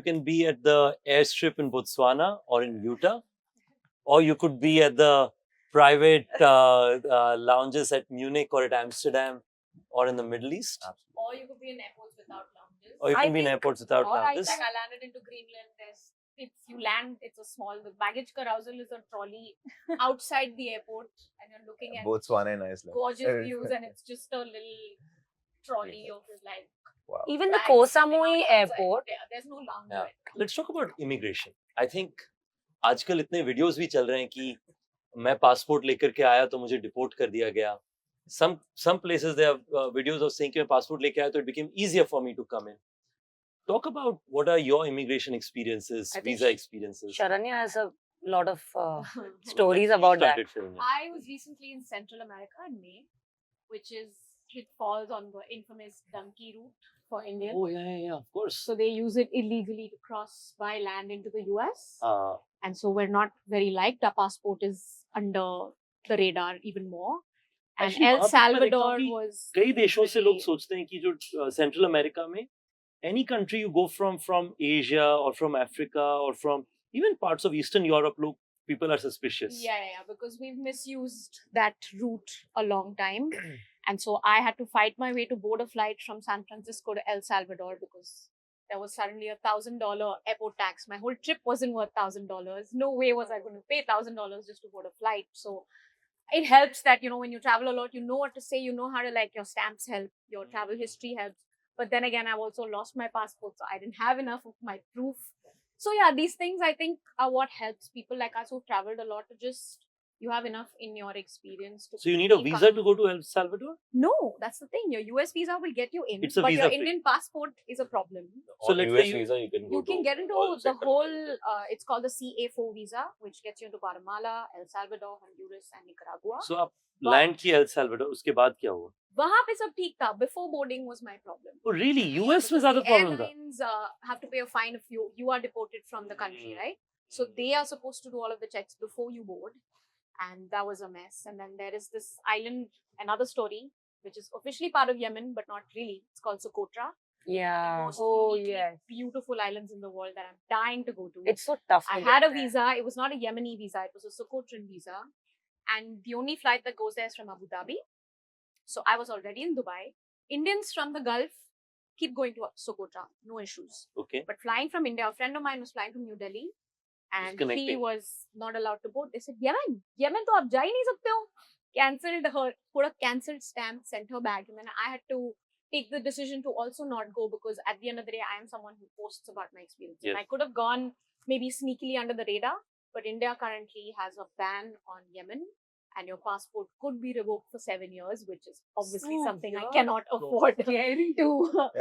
can be at the airstrip in Botswana or in Utah, or you could be at the private lounges at Munich or at Amsterdam or in the Middle East. Or you could be in airports without lounges. Or you can be in airports without lounges. Like I landed into Greenland. If you land, it's a small. The baggage carousel is a trolley outside the airport, and you're looking at Botswana, nice. gorgeous views, and it's just a little trolley of like. Wow. Even the Koh Samui airport. There's no lounge. Yeah. Let's talk about immigration. I think आजकल इतने videos भी चल रहे हैं कि मैं passport लेकर के आया तो मुझे डिपोर्ट कर दिया गया. Some places there are videos of saying कि मैं पासपोर्ट लेके आया तो it became easier for me to come in. Talk about what are your immigration experiences, visa experiences. Sharanya has a lot of stories about that. I was recently in Central America in May, which falls on the infamous donkey route for Indians. Oh yeah, of course. So they use it illegally to cross by land into the US. And so we're not very liked. Our passport is under the radar even more. And Actually, El Salvador was... कई देशों से लोग सोचते हैं कि जो Central America में any country you go from Asia or from Africa or from even parts of Eastern Europe, people are suspicious. Yeah, because we've misused that route a long time. And so I had to fight my way to board a flight from San Francisco to El Salvador because there was suddenly $1,000 airport tax. My whole trip wasn't worth $1,000. No way was I going to pay $1,000 just to board a flight. So it helps that, when you travel a lot, you know what to say, you know how to your stamps help, your travel history helps. But then again, I've also lost my passport, so I didn't have enough of my proof. So yeah, these things I think are what helps people like us who've traveled a lot to just, you have enough in your experience. So you need a visa to go to El Salvador? No, that's the thing. Your US visa will get you in, it's a but visa your free. Indian passport is a problem. So let's US say visa, you can get into the whole, it's called the CA4 visa, which gets you into Guatemala, El Salvador, Honduras and Nicaragua. So आप land किया El Salvador, उसके बाद क्या हुआ? वहाँ पे सब ठीक था. Before boarding was my problem. Oh really? US में ज़्यादा problem था? Airlines have to pay a fine if you are deported from the country, right? So they are supposed to do all of the checks before you board. And that was a mess. And then there is this island, another story, which is officially part of Yemen, but not really. It's called Socotra. Yeah. Oh, yes. Beautiful islands in the world that I'm dying to go to. It's so tough. I had a visa. It was not a Yemeni visa. It was a Socotran visa. And the only flight that goes there is from Abu Dhabi. So I was already in Dubai. Indians from the Gulf keep going to Socotra. No issues. Okay. But flying from India, a friend of mine was flying from New Delhi. And he was not allowed to board. They said, Yemen to aap ja hi nahi sakte ho. Cancelled her, put a cancelled stamp, sent her back. And then I had to take the decision to also not go because at the end of the day, I am someone who posts about my experience. Yes. And I could have gone maybe sneakily under the radar, but India currently has a ban on Yemen. And your passport could be revoked for 7 years, which is obviously something I cannot afford to. I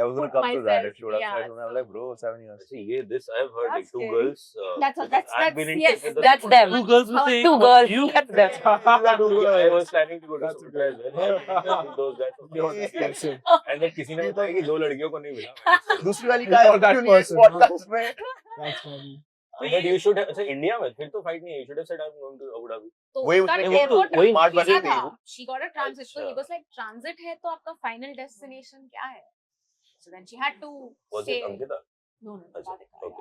was going to come to that if you would have said. I was like, bro, 7 years. See, this I've heard like two girls. That's them. Two girls will say, two girls. You That's them. I was planning to go to Socotra. Those guys. And then किसी ने बताया कि दो लड़कियों को नहीं मिला. दूसरी वाली का podcast में. That's funny. But you should have, India में फिर तो fight नहीं है. You should have said I'm going to Abu Dhabi. वही स्मार्ट बनी थी. She got a transit. So he was like, transit है तो आपका final destination क्या है? So then she had to Was say. it Ankita? No.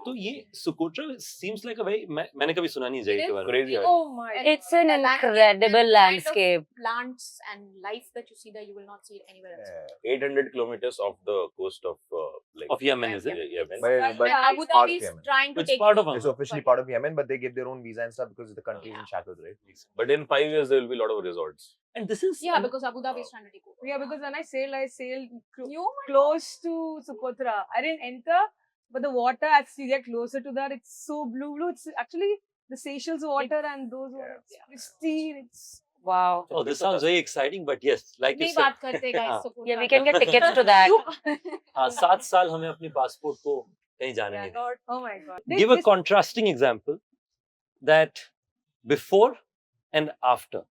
तो ये Socotra seems like a very मैंने कभी सुना नहीं है जगह के बारे में. Crazy. Oh my! It's an incredible landscape. Plants and life that you see there, you will not see it anywhere else. 800 kilometers off the coast of Of Yemen, is it? Yemen. But Abu Dhabi is trying to It's take part of it's officially part of Yemen, but they give their own visa and stuff because the country is in shackles, right? But in 5 years there will be a lot of resorts. And this is because Abu Dhabi is trying to take over. Yeah, because when I sailed close to Socotra. I didn't enter, but the water, as you get closer to that, it's so blue. It's actually the Seychelles water and those waters. Pristine. It's Wow. Oh, this sounds very exciting, but yes, like you नहीं said. बात करते guys. Socotra. Yeah, we can get tickets to that. 7 साल हमें अपनी passport को कहीं जाने नहीं दें. oh my god. Give a contrasting example that before and after.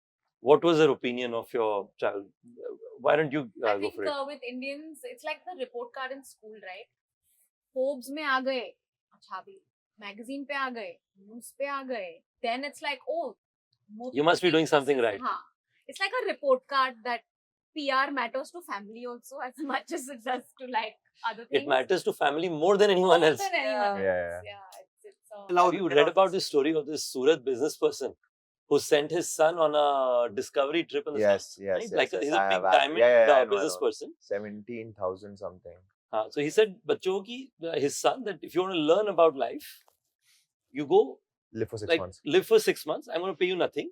What was your opinion of your child? Why don't you I go think for it? with Indians, it's like the report card in school, right? Forbes में आ गए, अच्छा भी, magazine पे आ गए, news पे आ गए. Then it's like, oh, You must be doing something right. हाँ. It's like a report card that PR matters to family also as much as it does to like other things. It matters to family more than anyone more else. than anyone Yeah. else. Yeah. Yeah, it's Have you read about this story of this Surat business person who sent his son on a discovery trip in the Yes, sun? yes, Right? yes. Like yes. he's I a big have, diamond I know, business I know. person. 17,000 something. So he said, बच्चों की his son that if you want to learn about life, you go Live for 6 like months. live for 6 months. I'm going to pay you nothing.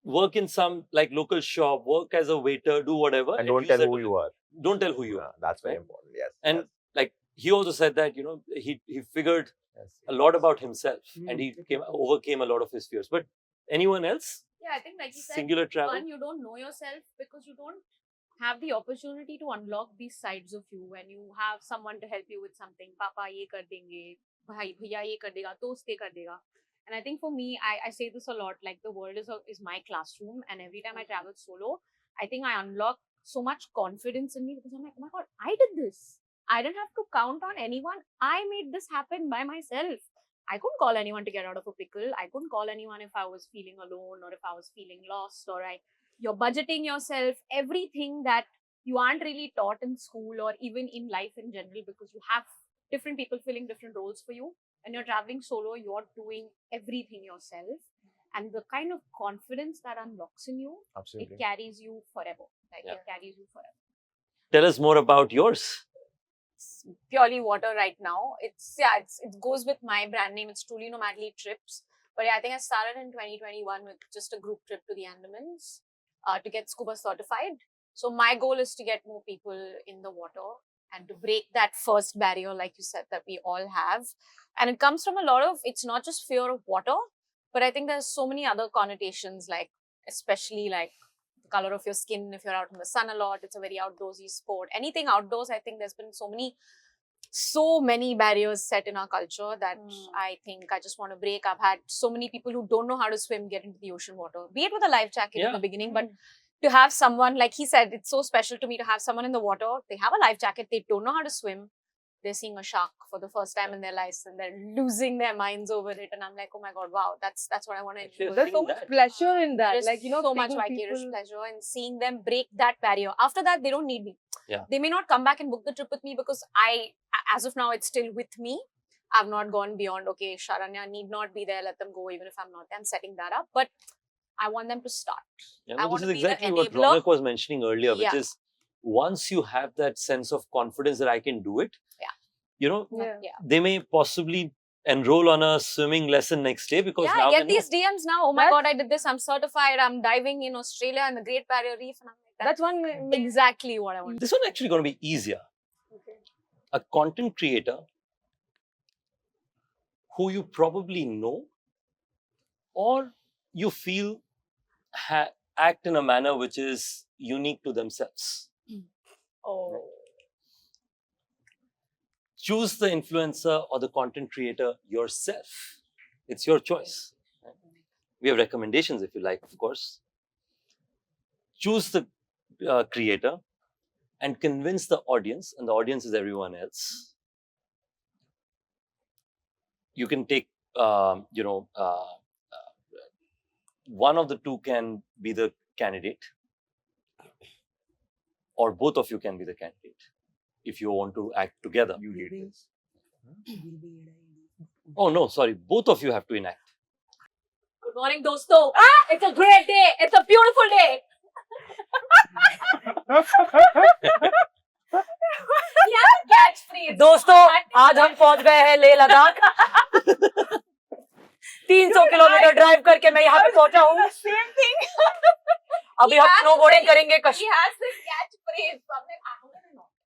Work in some like local shop, work as a waiter, do whatever. And don't use tell that who to you live. are. Don't tell who you Yeah, are. that's very right? important. Yes. And yes, like he also said that he figured yes. a lot about himself and he overcame a lot of his fears. But anyone else? Yeah, I think like you said, Singular travel. one, you don't know yourself because you don't have the opportunity to unlock these sides of you when you have someone to help you with something. Papa ye kar denge, bhai bhaiya ye kar dega, dost ye kar dega. And I think for me, I say this a lot, like the world is my classroom, and every time I travel solo, I think I unlock so much confidence in me because I'm like, oh my god, I did this. I didn't have to count on anyone. I made this happen by myself. I couldn't call anyone to get out of a pickle. I couldn't call anyone if I was feeling alone or if I was feeling lost or you're budgeting yourself, everything that you aren't really taught in school or even in life in general, because you have different people filling different roles for you. When you're traveling solo, you're doing everything yourself. And the kind of confidence that unlocks in you, Absolutely. it carries you forever. Like Yeah. it carries you forever. Tell us more about yours. It's purely water right now. It goes with my brand name. It's Truly Nomadly Trips. But yeah, I think I started in 2021 with just a group trip to the Andamans to get scuba certified. So my goal is to get more people in the water and to break that first barrier, like you said, that we all have. And it comes from a lot of, it's not just fear of water, but I think there's so many other connotations, like especially like the color of your skin. If you're out in the sun a lot, it's a very outdoorsy sport. Anything outdoors, I think there's been so many barriers set in our culture that I think I just want to break. I've had so many people who don't know how to swim get into the ocean water, be it with a life jacket in the beginning, but to have someone, like he said, it's so special to me to have someone in the water. They have a life jacket, they don't know how to swim. They're seeing a shark for the first time in their lives and they're losing their minds over it. And I'm like, oh my God, wow, that's what I want to enjoy. There's so much pleasure in that. There's Like, so much vicarious pleasure in seeing them break that barrier. After that, they don't need me. Yeah. They may not come back and book the trip with me because as of now, it's still with me. I've not gone beyond, okay, Sharanya need not be there, let them go even if I'm not there. I'm setting that up. But I want them to start. Yeah, I no, want this to is be the exactly what enabler. Ronak was mentioning earlier, which Yeah. is once you have that sense of confidence that I can do it, they may possibly enroll on a swimming lesson next day because now I get they know. these DMs now. Oh my God, I did this. I'm certified. I'm diving in Australia and the Great Barrier Reef. And I'm like, That's one exactly what I want. This one actually going to be easier. Okay. A content creator who you probably know or you feel act in a manner which is unique to themselves. Oh. Choose the influencer or the content creator yourself. It's your choice. We have recommendations if you like, of course. Choose the creator and convince the audience, and the audience is everyone else. You can take, one of the two can be the candidate, or both of you can be the candidate if you want to act together. You did this. Oh no, sorry, both of you have to enact. Good morning, dosto. It's a great day. It's a beautiful day. Catch free. दोस्तों आज हम पहुंच गए हैं Leh Ladakh 300 kilometre drive करके मैं यहाँ पे पहुंचा हूँ same thing. अभी हम स्नोबोर्डिंग करेंगे He has this catch phrase. So I'm like,